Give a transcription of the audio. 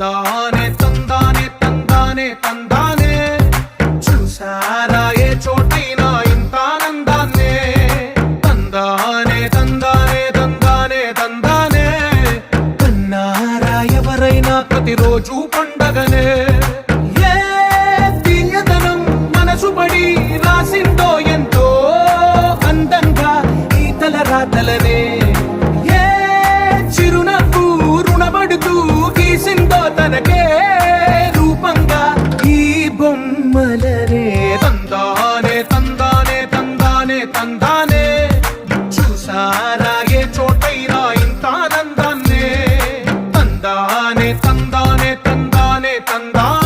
తందానే తందానే తందానే తందానే చూసారా ఏ చోటైనా ఇంత ఆనందాన్నే తందానే తందానే తందానే తందానే కన్నారా ఎవరైనా ప్రతిరోజు పండగనే ఏ తీయదనం మనసు పడి రాసిందో ఎంతో అందంగా ఈ తల రాతలనే ఏ చిరునవ్వు రుణపడుతూ గీసిందో తనకే రూపంగా ఈ బొమ్మలనే తందానే తందానే తందానే తందానే చూసారా ఏ చోటైనా ఇంత ఆనందాన్నే తందానే తందానే తందానే తందానే